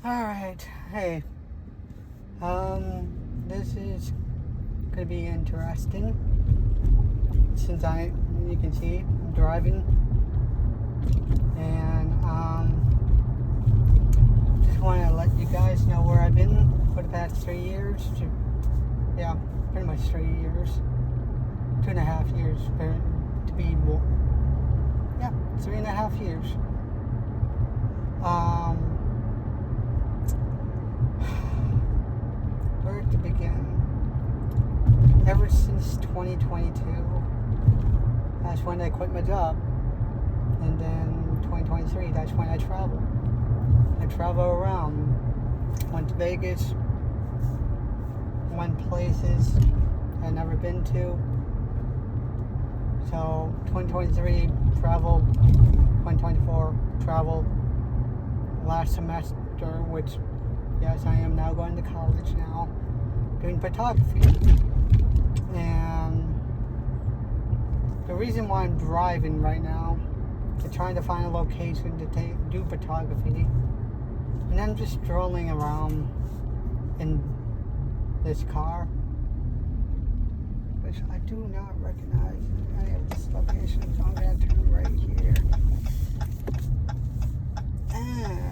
Alright, hey. This is gonna be interesting. Since you can see, I'm driving. And, just wanna let you guys know where I've been for the past 3 years. Yeah, pretty much 3 years. 2.5 years, to be more. Yeah, 3.5 years. Where to begin? Ever since 2022, that's when I quit my job. And then 2023, that's when I travel. I travel around. Went to Vegas. Went places I've never been to. So 2023, travel. 2024, travel. Last semester, which, yes, I am now going to college now, doing photography. And the reason why I'm driving right now is trying to find a location to do photography. And I'm just strolling around in this car, which I do not recognize any of this location, so I'm going to turn right here.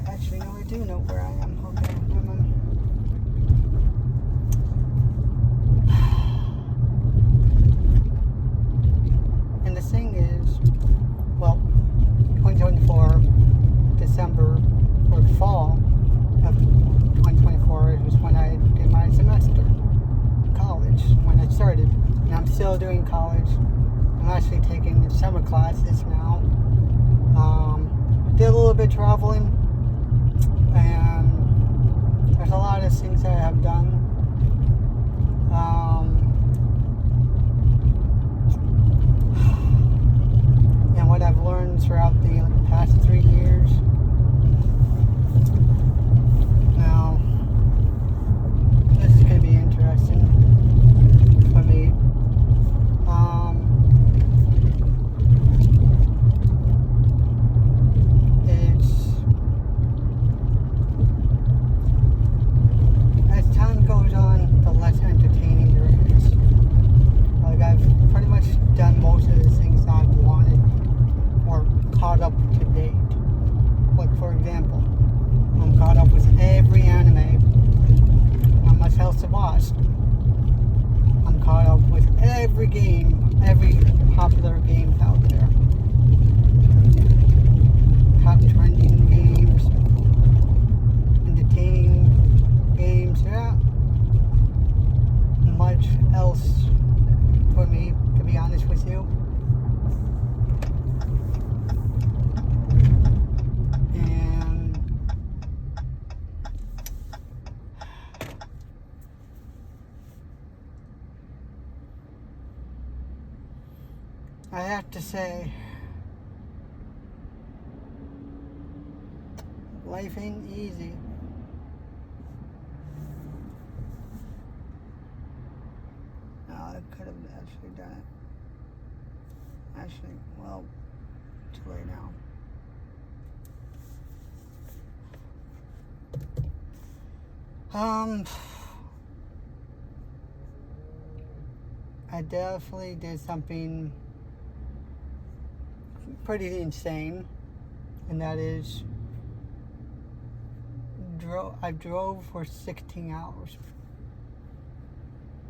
Actually, no, I do know where I am. Okay, and the thing is, well, 2024, December, or fall of 2024 was when I did my semester, college, when I started. And I'm still doing college. I'm actually taking summer classes now. Did a little bit traveling, and there's a lot of things that I have done. And what I've learned throughout the past 3 years. Now, this is going to be interesting for me. Every game, every popular game out there. Top trending games, entertaining games, yeah. Much else for me, to be honest with you. And I have to say, life ain't easy. No, I could have actually done it. Actually, well, too late now. I definitely did something pretty insane, and that is I drove for 16 hours.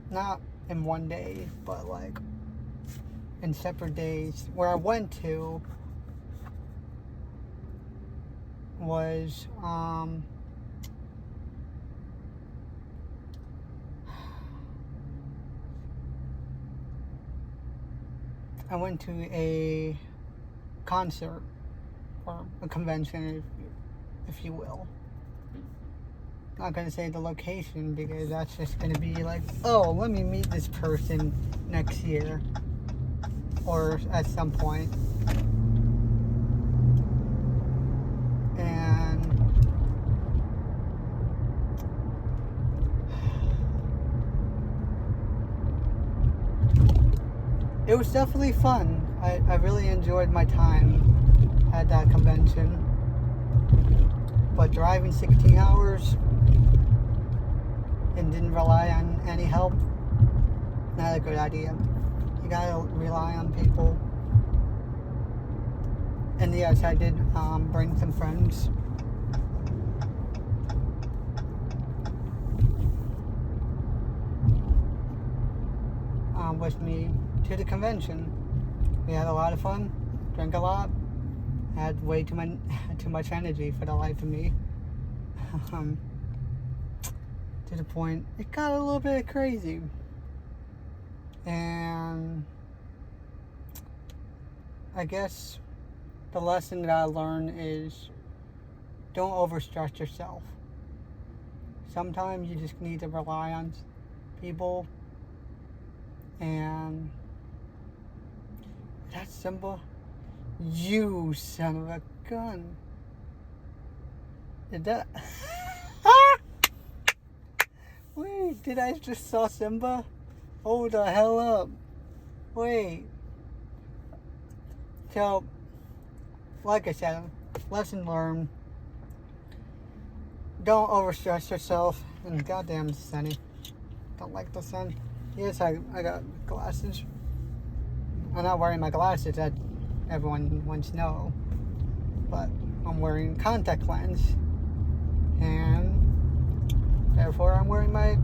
Not in one day, but like in separate days. Where I went to was I went to a concert, or a convention, if you will. Not going to say the location, because that's just going to be like, oh, let me meet this person next year, or at some point. And it was definitely fun. I really enjoyed my time at that convention. But driving 16 hours and didn't rely on any help, not a good idea. You gotta rely on people. And yes, I did bring some friends. With me to the convention. We had a lot of fun, drank a lot, had way too much energy for the life of me. To the point it got a little bit crazy. And I guess the lesson that I learned is don't overstress yourself. Sometimes you just need to rely on people. And that's simple. You son of a gun. Did that? Wait, did I just saw Simba? Hold the hell up. Wait. So, like I said, lesson learned. Don't overstress yourself. And goddamn sunny. Don't like the sun. Yes, I got glasses. I'm not wearing my glasses that everyone wants to know. But I'm wearing contact lens. And therefore I'm wearing my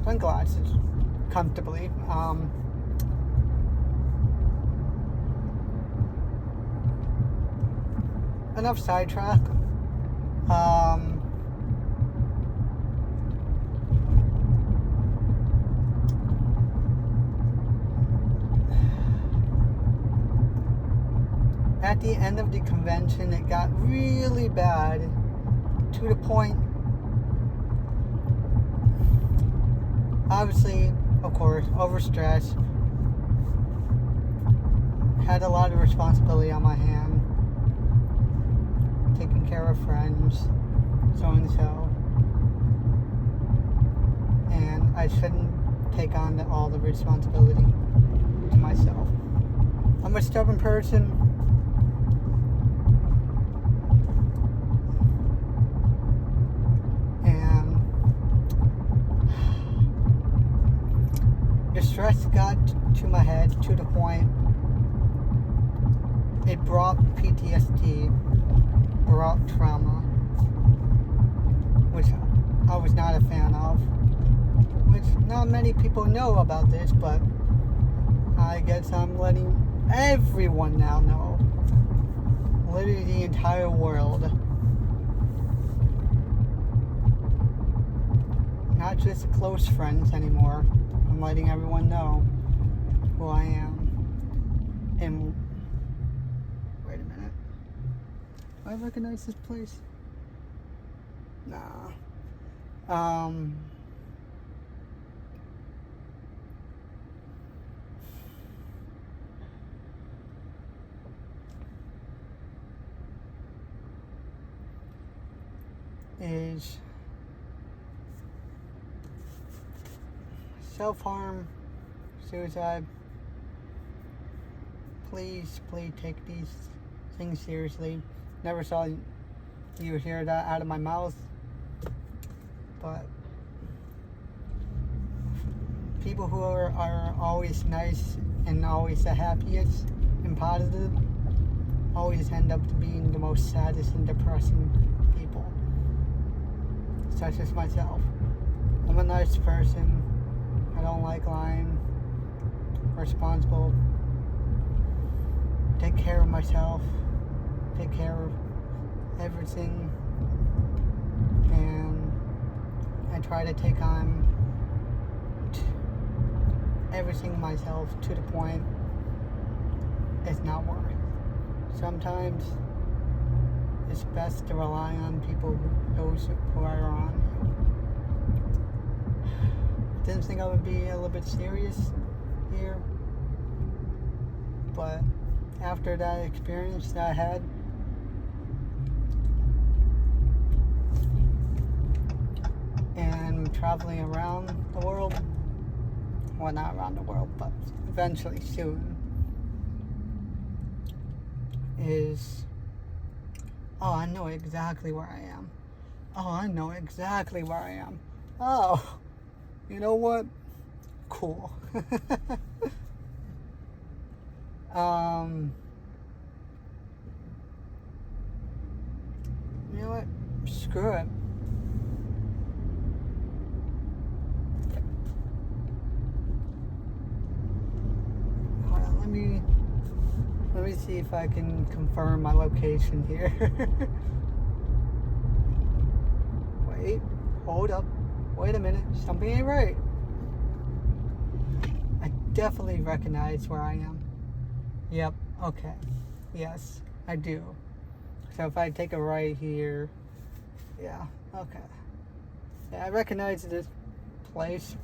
sunglasses comfortably. Enough sidetrack. At the end of the convention, it got really bad to the point, obviously, of course, overstressed, had a lot of responsibility on my hand, taking care of friends, so and so, and I shouldn't take on all the responsibility to myself. I'm a stubborn person. The stress got to my head to the point it brought PTSD, brought trauma, which I was not a fan of, which not many people know about this, but I guess I'm letting everyone now know, literally the entire world, not just close friends anymore. I'm letting everyone know who I am. And wait a minute. Do I recognize this place? Nah. Is self-harm, suicide. Please take these things seriously. Never saw you hear that out of my mouth, but people who are always nice and always the happiest and positive always end up being the most saddest and depressing people, such as myself. I'm a nice person. I don't like lying. Responsible. Take care of myself. Take care of everything. And I try to take on everything myself to the point it's not worth. Sometimes it's best to rely on people, those who are around you. Didn't think I would be a little bit serious here, but after that experience that I had, and traveling around the world, well, not around the world, but eventually soon, is, oh, I know exactly where I am. Oh, I know exactly where I am. Oh, you know what? Cool. um, you know what? Screw it. Hold on, let me see if I can confirm my location here. Wait, hold up. Wait a minute, something ain't right. I definitely recognize where I am. Yep, okay. Yes, I do. So if I take a right here, yeah, okay. Yeah, I recognize this place.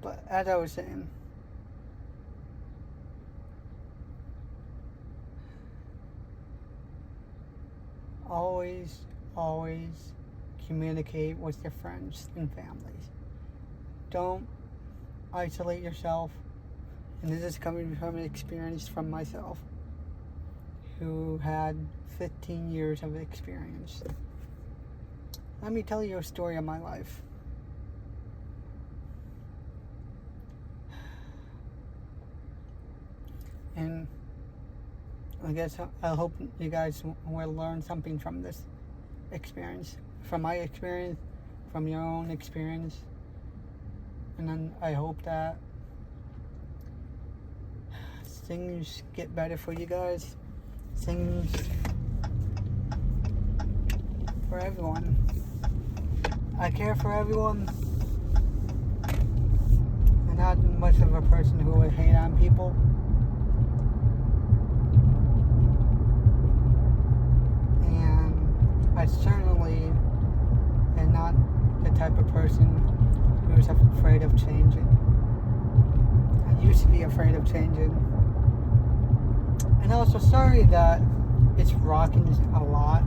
But as I was saying, always communicate with your friends and families. Don't isolate yourself. And this is coming from an experience from myself, who had 15 years of experience. Let me tell you a story of my life. And I guess I hope you guys will learn something from this experience, from my experience, from your own experience. And then I hope that things get better for you guys. Things for everyone. I care for everyone. I'm not much of a person who would hate on people. And I certainly am not the type of person who's afraid of changing. I used to be afraid of changing. And also sorry that it's rocking a lot.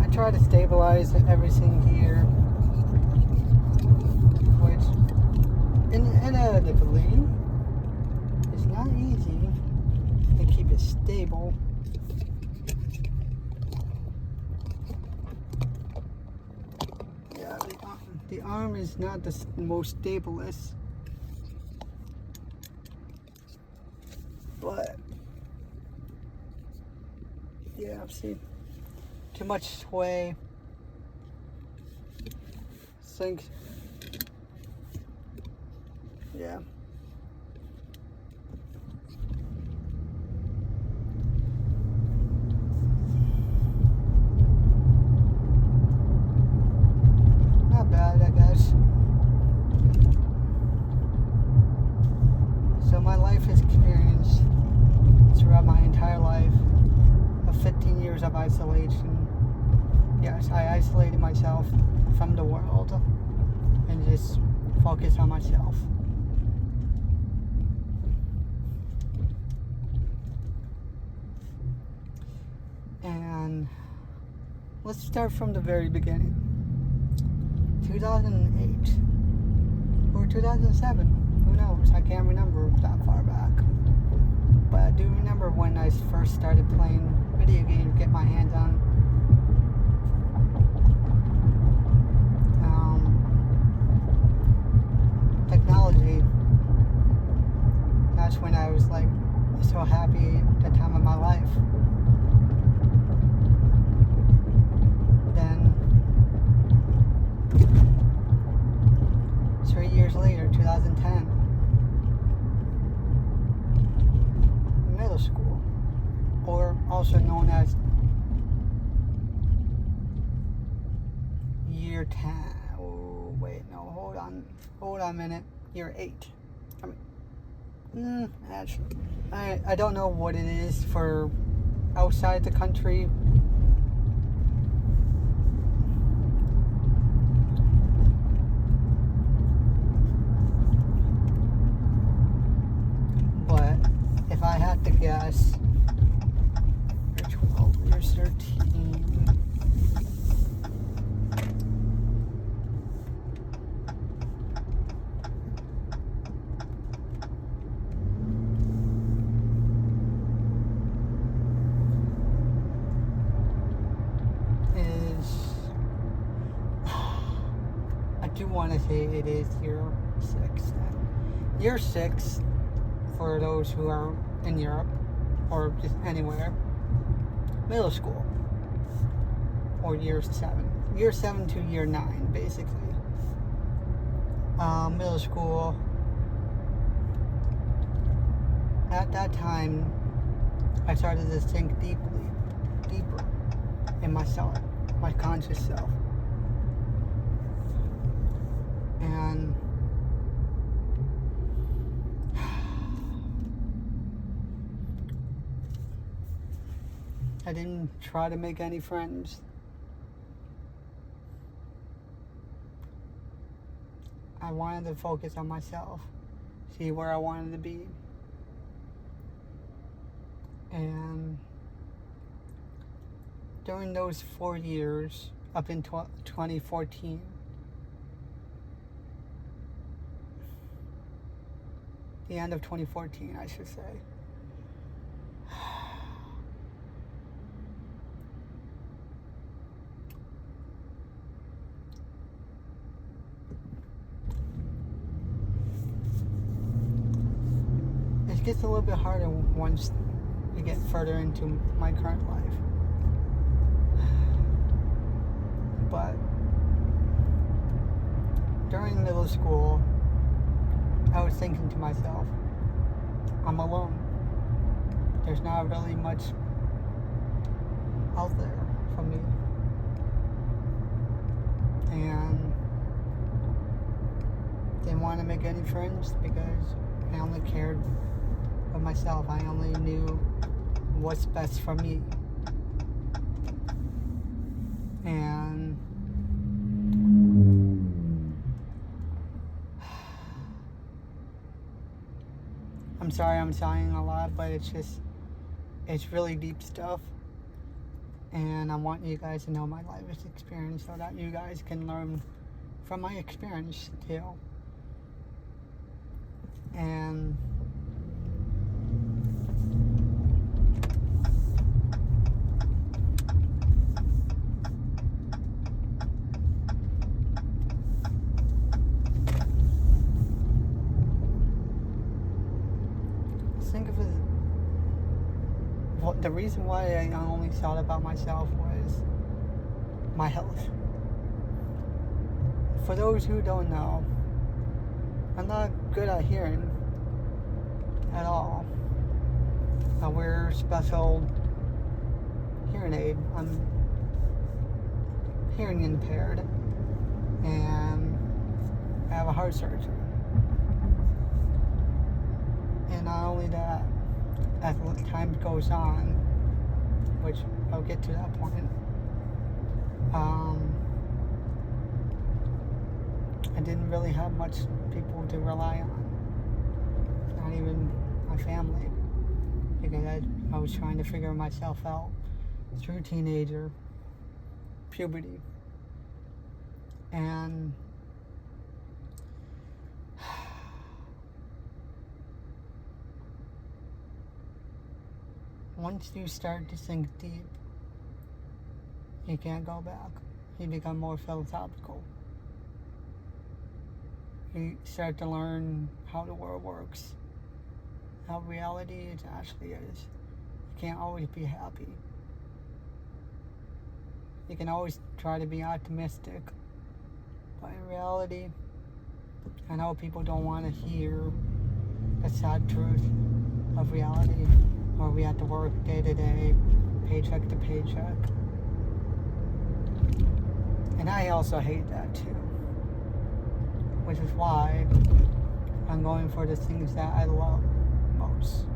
I try to stabilize everything here, which inevitably is not easy to keep it stable. Yeah, the arm is not the most stablest, but yeah, see, too much sway. Sink. Yeah. Not bad, I guess. So my life experience throughout my entire life of 15 years of isolation. Yes, I isolated myself from the world and just focused on myself. And let's start from the very beginning. 2008 or 2007, who knows? I can't remember that far back. But I do remember when I first started playing video games, get my hands on technology. That's when I was like so happy at the time of my life. Then 3 years later, 2010, middle school, or also known as year 10. Oh, wait, no, hold on a minute. Year 8. Actually, I don't know what it is for outside the country. But if I had to guess, 13. I do want to say it is year 6. Year 6, for those who are in Europe or just anywhere, middle school, or year 7. Year 7 to year 9, basically. Middle school. At that time, I started to think deeper in myself, my conscious self. And I didn't try to make any friends. I wanted to focus on myself, see where I wanted to be. And during those 4 years, up in 2014, the end of 2014, I should say, it gets a little bit harder once you get further into my current life. But during middle school, I was thinking to myself, I'm alone. There's not really much out there for me. And didn't want to make any friends because I only cared for myself. I only knew what's best for me. And I'm sorry I'm sighing a lot, but it's really deep stuff. And I want you guys to know my life experience so that you guys can learn from my experience too. And think of it, the reason why I only thought about myself was my health. For those who don't know, I'm not good at hearing at all. I wear special hearing aid. I'm hearing impaired, and I have a heart surgery. And not only that, as time goes on, which I'll get to that point, I didn't really have much people to rely on, not even my family, because I was trying to figure myself out through teenager, puberty, and once you start to sink deep, you can't go back. You become more philosophical. You start to learn how the world works, how reality actually is. You can't always be happy. You can always try to be optimistic, but in reality, I know people don't want to hear the sad truth of reality, where we have to work day to day, paycheck to paycheck. And I also hate that too, which is why I'm going for the things that I love most.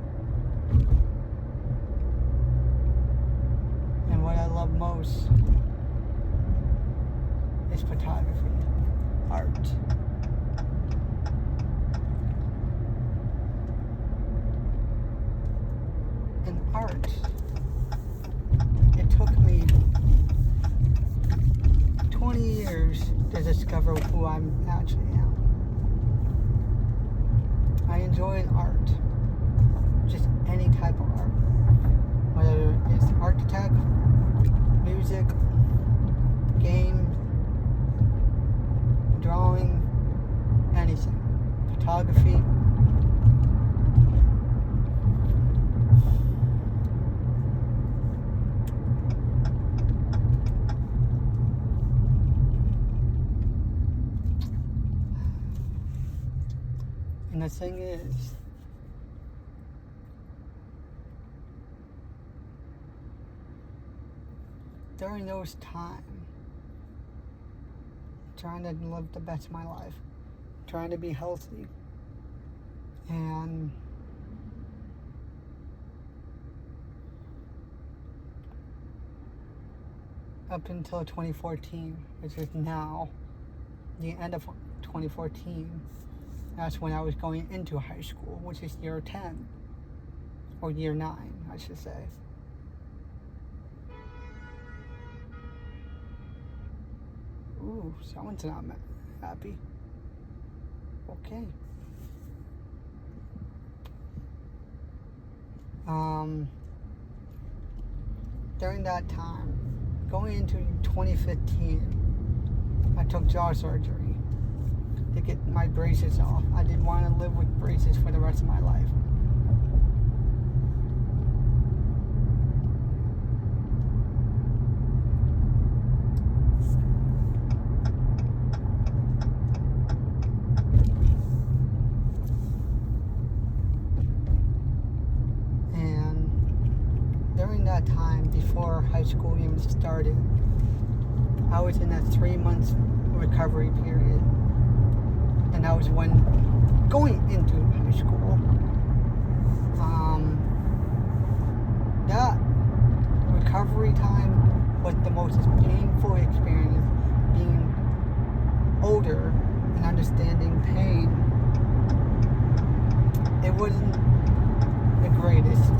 And what I love most is photography, art. And art, it took discover who I actually am. I enjoy art, just any type of art, whether it's architect, music, games, drawing, anything, photography. And the thing is, during those times, trying to live the best of my life, trying to be healthy, and up until 2014, which is now the end of 2014, that's when I was going into high school, which is year 10, or year 9, I should say. Ooh, someone's not happy. Okay. During that time, going into 2015, I took jaw surgery to get my braces off. I didn't want to live with braces for the rest of my life. And during that time, before high school even started, I was in a 3-month recovery period. And that was when going into high school. That recovery time was the most painful experience, being older and understanding pain. It wasn't the greatest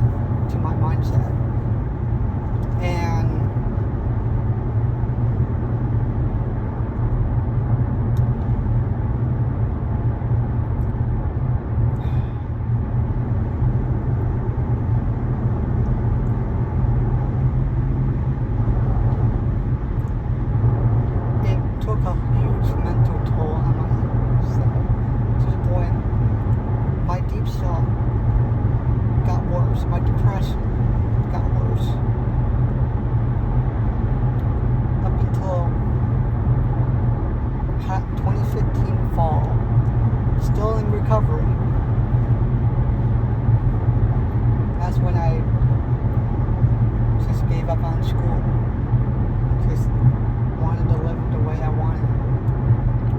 to my mindset. And my depression got worse. Up until 2015 fall, still in recovery. That's when I just gave up on school. Just wanted to live the way I wanted.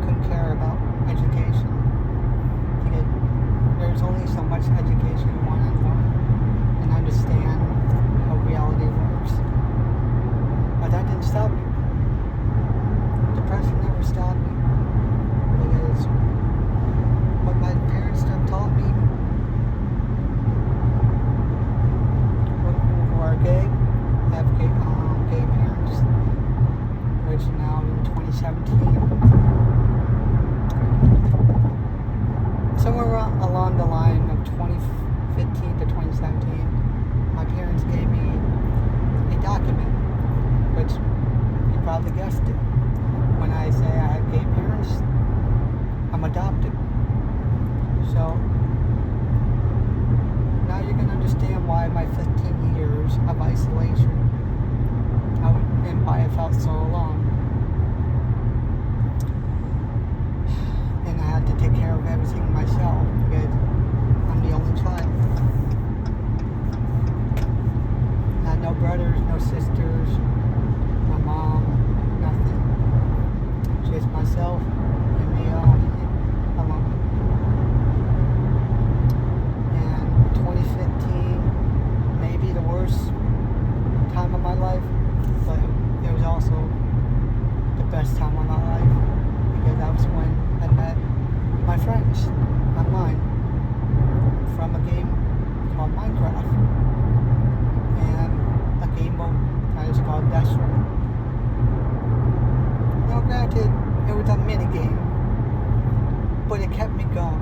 Couldn't care about education. Because there's only so much education you want to learn and understand how reality works. But that didn't stop me. Depression never stopped me. Because what my parents have taught me, who are gay, have gay parents, which now in 2017, somewhere along the line of 2015 to 2017, my parents gave me a document, which you probably guessed it. When I say I have gay parents, I'm adopted. So now you can understand why my 15 years of isolation and why it felt so long. And I had to take care of everything myself because I'm the only child. I had no brothers, no sisters, my mom, nothing. Just myself and me alone. And 2015, maybe the worst time of my life, but it was also the best time of my life because that was when I met my friends online from a game called Minecraft and a game mode that is called Destiny. Now granted, it was a mini game, but it kept me going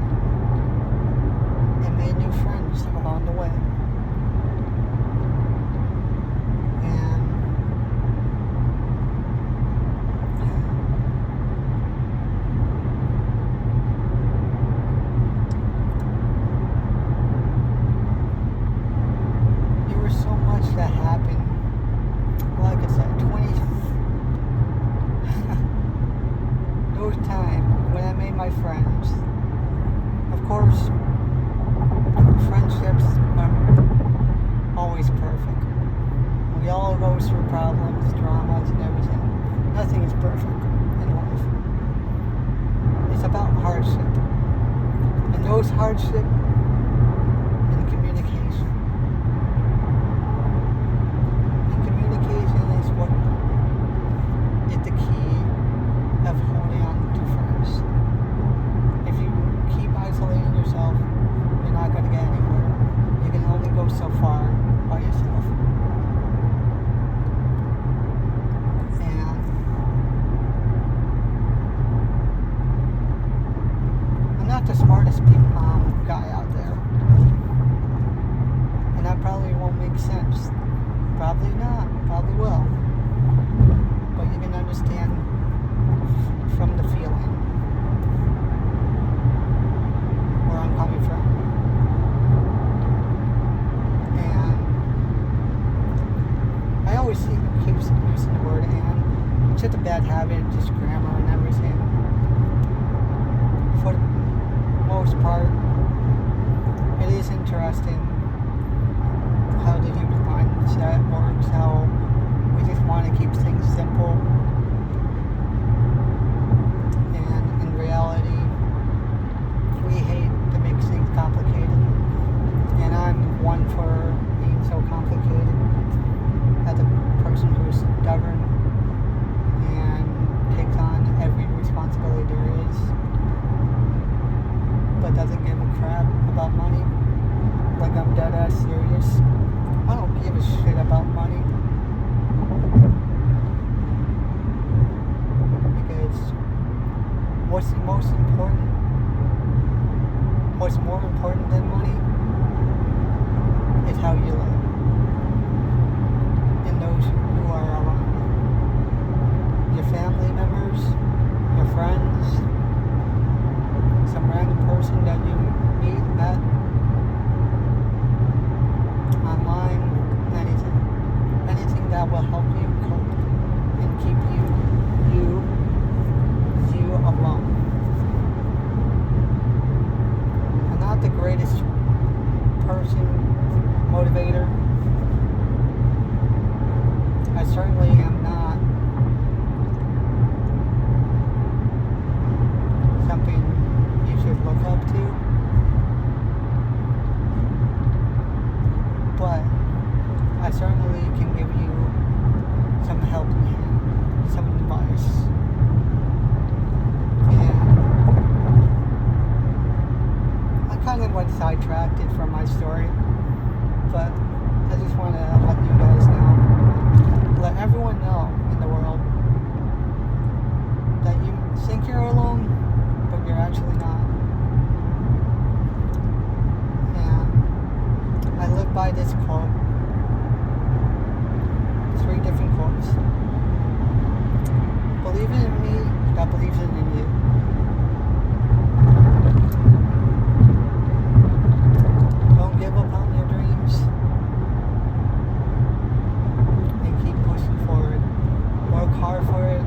and made new friends along the way. And there was so much that happened. Like I said, those times when I made my friends. Of course, friendships are always perfect. We all go through problems, dramas, and everything. Nothing is perfect in life. It's about hardship. And those hardship and communication. And communication is what is the key of holding on to friends. If you keep isolating yourself, you're not going to get anywhere. You can only go so far by yourself. And I'm not the smartest guy out there. And that probably won't make sense. Probably not. Probably will. But you can understand from the feeling where I'm coming from. And I always keep using the word "and." It's just a bad habit, just grammar and everything. For the most part, it is interesting how the human mindset works, how we just want to keep things simple. And in reality, we hate to make things complicated. And I'm one for being so complicated as a person who is stubborn and takes on every responsibility there is, but doesn't give a crap about money. Like, I'm dead ass serious. I don't give a shit about money. Because what's most important, what's more important than money is how you live. And those who are around you. Your family members, your friends, some random person that you met online, anything that will help you cope and keep you alone. I'm not the greatest person, motivator. I certainly am not something you should look up to. But I certainly can give you some help and some advice. And I kind of went sidetracked from my story, but I just want to let you guys know, let everyone know in the world that you think you're alone, but you're actually not. And I live by this quote. 3 different quotes. Believe in me that believes in you. Don't give up on your dreams. And keep pushing forward. Work hard for it.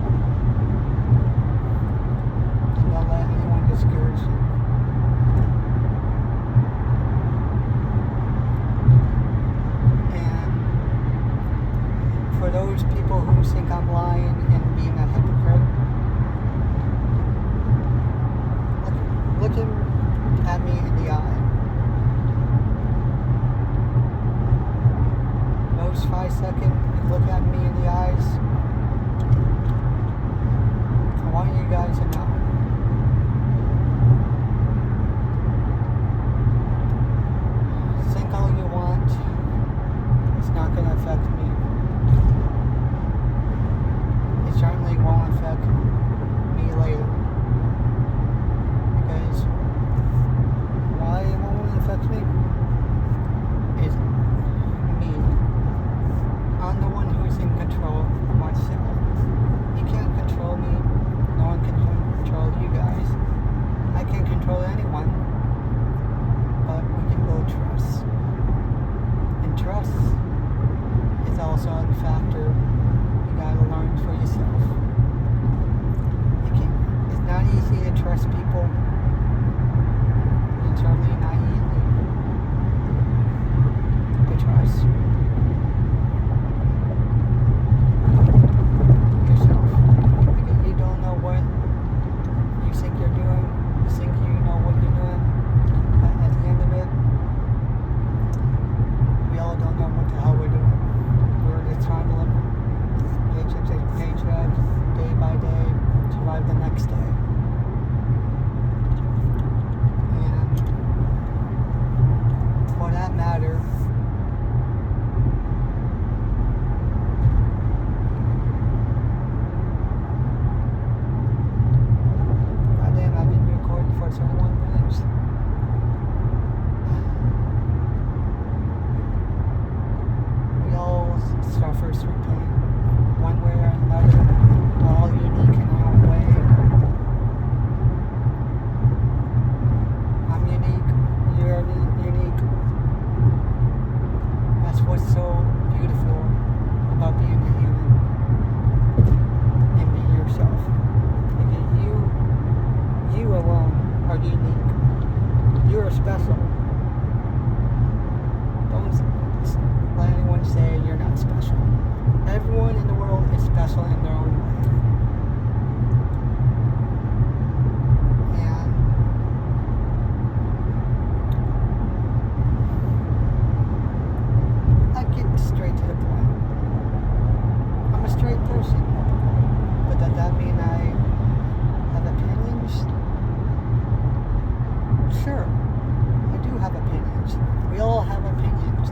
And don't let anyone discourage you. For those people who think I'm lying and being a hypocrite, look at me in the eye. Those 5 seconds, look at me in the eyes. I want you guys to know. Think all you want. It's not going to affect me. It certainly won't affect me later. also a factor you gotta learn for yourself. It's not easy to trust people. It's certainly not easy to trust yourself. Because you don't know what you think you're doing. You think you know what you're doing. But at the end of it, we all don't know what the hell we're doing. We're just trying to live paycheck to paycheck, day by day, survive the next day. And for that matter, goddamn, I've been recording for 21 minutes. We all suffer through pain, one way or another. We're all unique in our own way. I'm unique. You're unique. That's what's so beautiful about being a human and being yourself. Because you alone are unique. You are special. Don't let anyone say you're not special. Everyone in the world is special in their own way. And I get straight to the point. I'm a straight person. But does that mean I have opinions? Sure. I do have opinions. We all have opinions.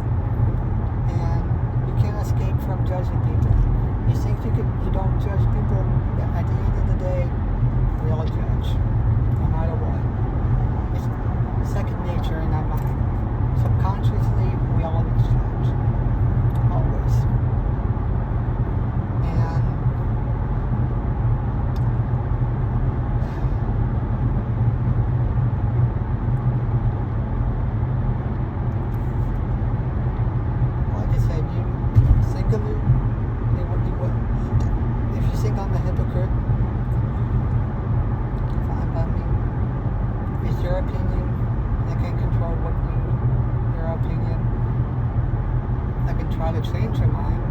And you can't escape from judging people. You think you don't judge people, but at the end of the day, we all judge, no matter what. It's second nature in our mind. Subconsciously, we always judge. Always. And like I said, you think of it. If you think I'm a hypocrite, fine by me. It's your opinion. I can't control your opinion. I can try to change your mind.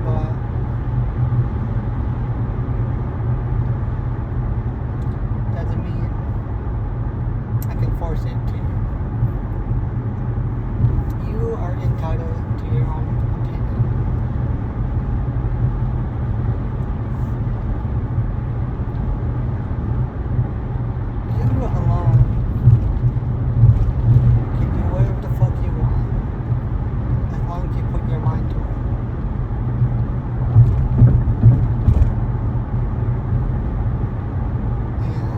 But doesn't mean I can force it to you. You are entitled to your own opinion. You alone can do whatever the fuck you want, as long as you put your mind to it. And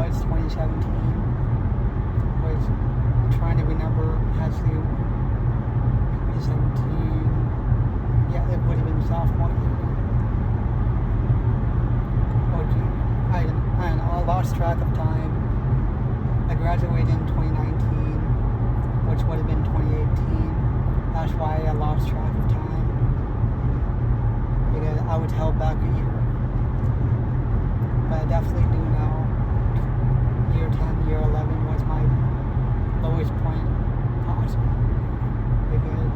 was 2017. Was trying to remember actually 2017. Yeah, it would have been sophomore year. Or junior. I don't know. I lost track of time. I graduated in 2019, which would have been 2018. That's why I lost track of time. Because I was held back a year. But I definitely do know year 10, year 11 was my lowest point possible. Because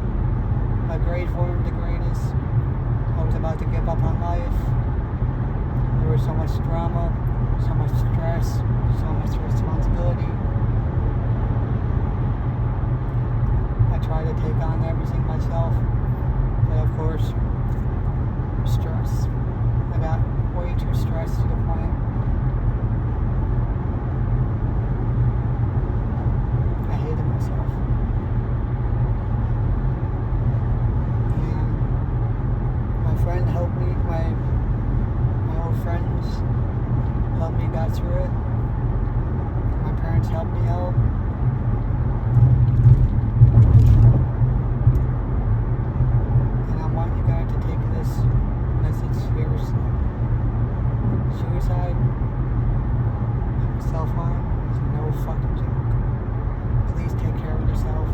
my grades weren't the greatest. I was about to give up on life. There was so much drama, so much stress, so much responsibility. I tried to take on everything myself, but of course, stress. I got way too stressed to the point I hated myself. And my friend helped me, my old friends helped me get through it. My parents helped me out. And I want you guys to take this message seriously. Suicide and self-harm is no fucking joke. Please take care of yourself.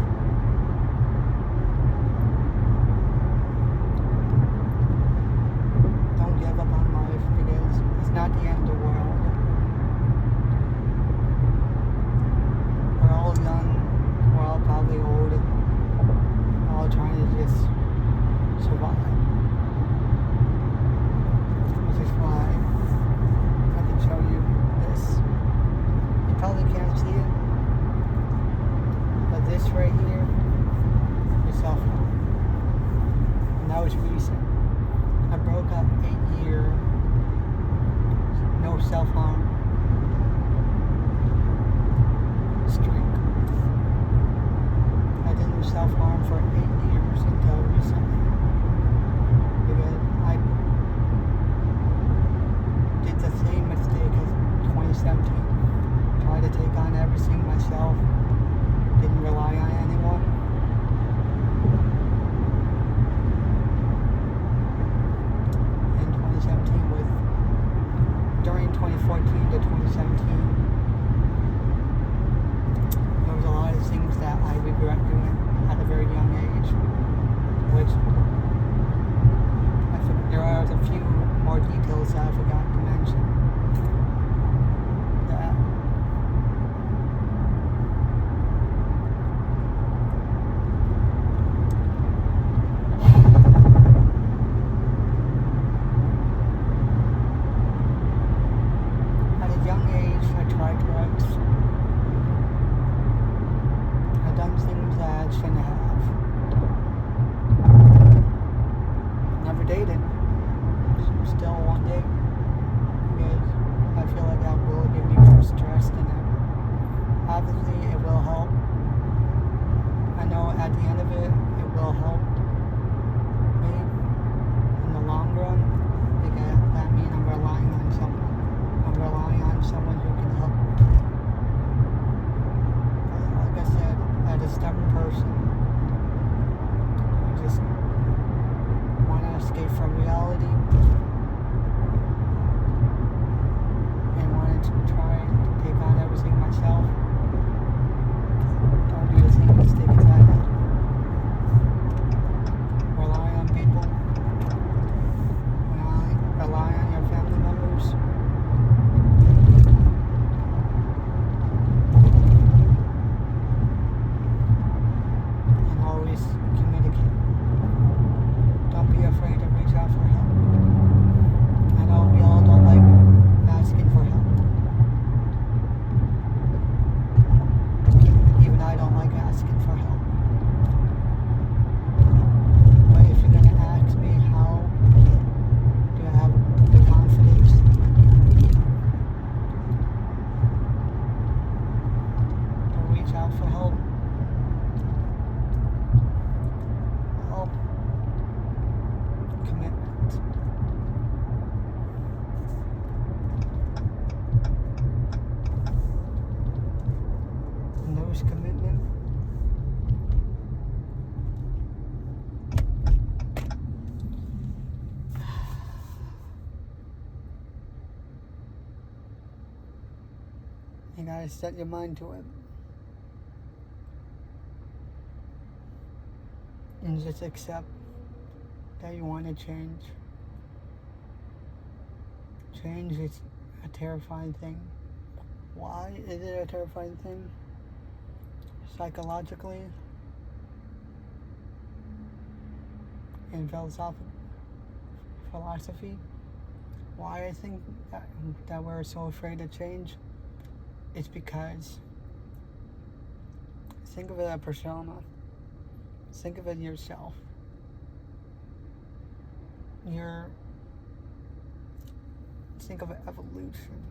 Don't give up on life because it's not the end of the world. We're all young. We're all probably old. We're all trying to just survive. Which is why I can show you this. You probably can't see it, but this right here is self-harm. And that was recent. I broke up 8-year no self-harm streak. I didn't do self-harm for 8 years until recently. Because I did the same mistake as 2017. Tried to take on everything myself. Didn't rely on anyone. In 2017 during 2014 to 2017, there was a lot of things that I regret doing at a very young age, which there are a few more details that I forgot to mention. That at a young age, I tried drugs. I've done things that I shouldn't have. Never dated. Still one day. Because I feel like that will give me more stress than ever. Obviously, it will help. I know at the end of it, it will help me in the long run. Because that means I'm relying on someone. I'm relying on someone who can help me. But like I said, as a stubborn person, I just want to escape from reality. You gotta set your mind to it. And just accept that you want to change. Change is a terrifying thing. Why is it a terrifying thing? Psychologically and philosophy. Why I think that we're so afraid to change is because think of it as a persona. Think of it yourself. Think of it evolution.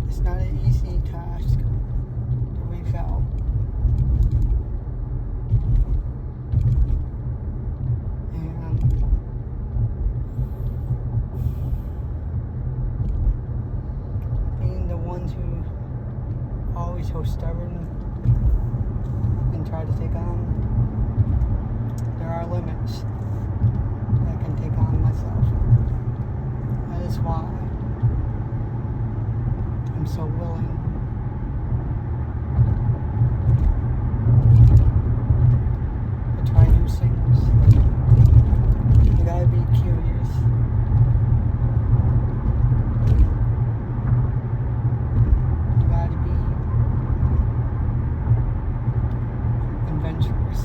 It's not an easy task to reach out. And being the ones who are always so stubborn and try to take on, there are limits that I can take on myself. That is why I'm so willing to try new things. You gotta be curious. You gotta be adventurous.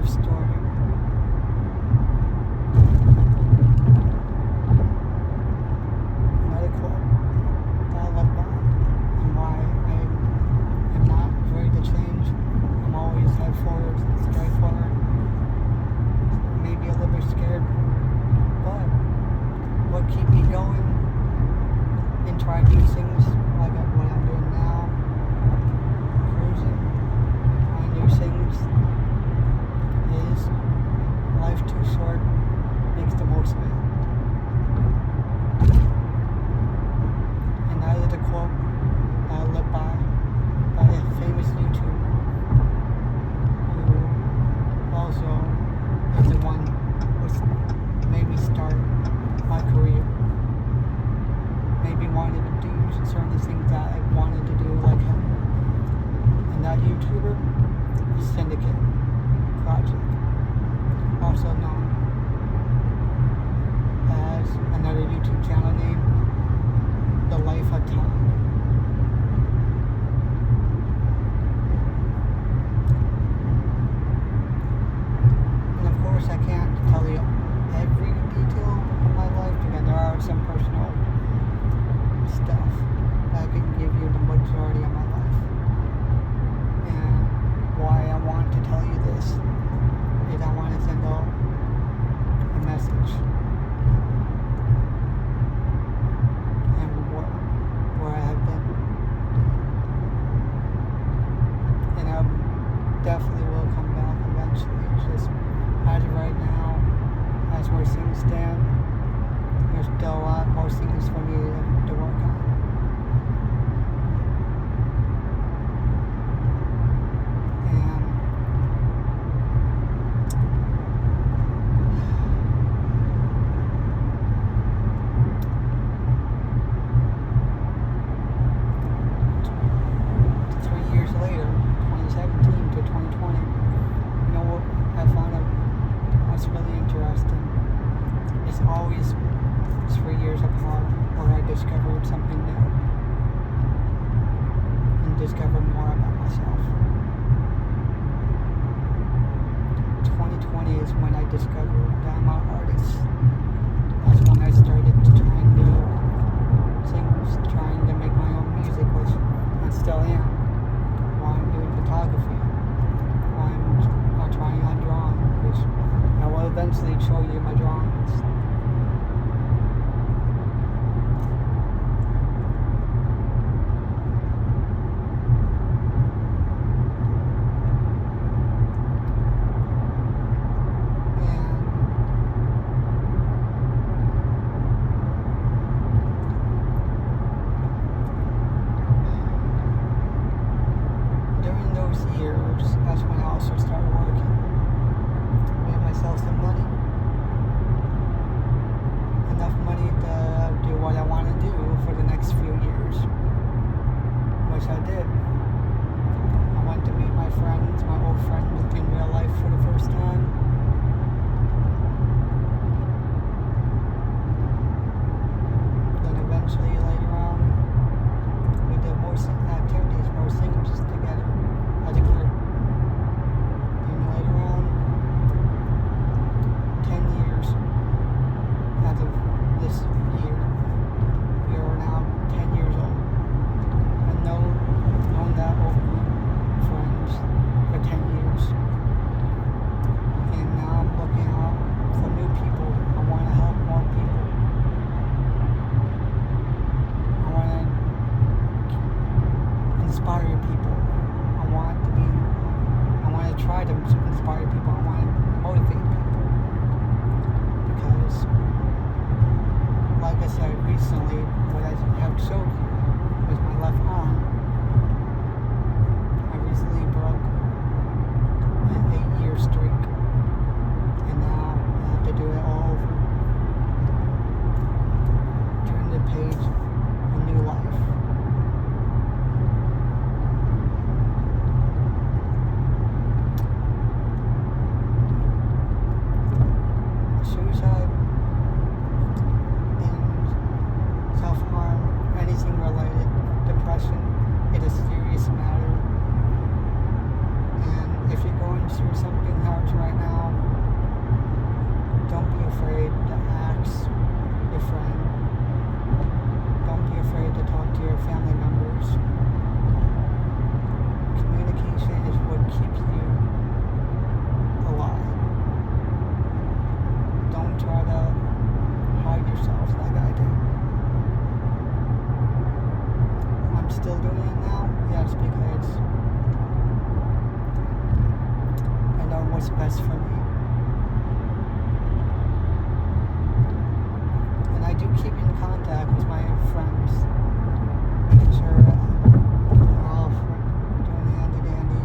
Story. Another quote that I love by and why I am not afraid to change. I'm always head forward, straight forward. Maybe a little bit scared, but what keep me going and try new things like what I'm doing now, cruising, trying new things. Is life too short, makes the most of it. And that is a quote that I live by a famous YouTuber who also is the one who made me start my career. Maybe wanted to do certain things that I wanted to do like him. And that YouTuber is Syndicate Project, also known as another YouTube channel named The Life of Tom. And of course I can't tell you every detail of my life because there are some personal stuff that I can give you the majority of my life. And why I want to tell you this is I want to send out a message and where I have been. And I definitely will come back eventually. Just as of right now, as where things stand, there's still a lot more things for me to work on. Always 3 years apart where I discovered something new and discovered more about myself. eventually show you my drawings. Years, that's when I also started working. Made myself some money. Enough money to do what I want to do for the next few years. Which I did. I went to meet my friends, my old friends in real life for the first time. Then eventually later on, we did more activities, more things together. As a group. And later on, 10 years as of this year, we are now 10 years old. I've known that old group of friends for 10 years. And now I'm looking out for new people. I want to help more people. I want to inspire people. I try to inspire people. I want to motivate people because, like I said recently, what I have showed you with my left arm, I recently broke an 8-year streak, and now I have to do it all over. Turn the page, a new life. Suicide and self-harm, anything related, depression, it is a serious matter. And if you're going through something hard right now, don't be afraid to ask your friend. Don't be afraid to talk to your family members. Communication is what keeps you alive. Don't try to hide yourself like I do. I'm still doing it now, yes, because I know what's best for me. And I do keep in contact with my friends. Making sure we're all doing handy dandy.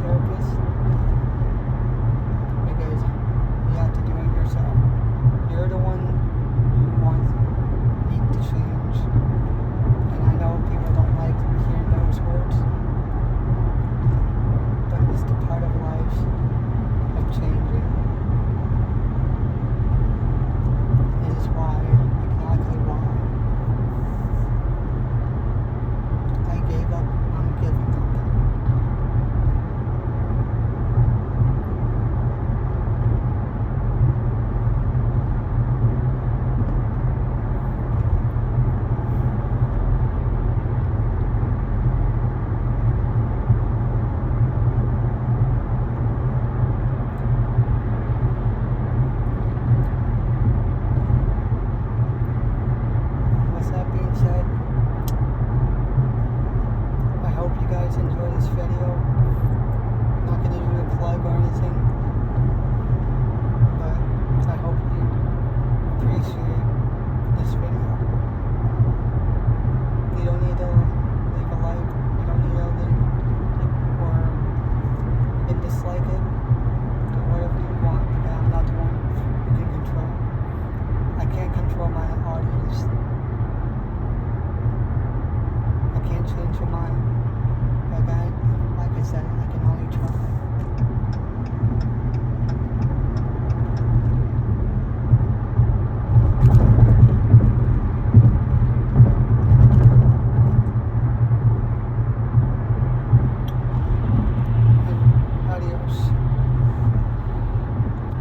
therapist.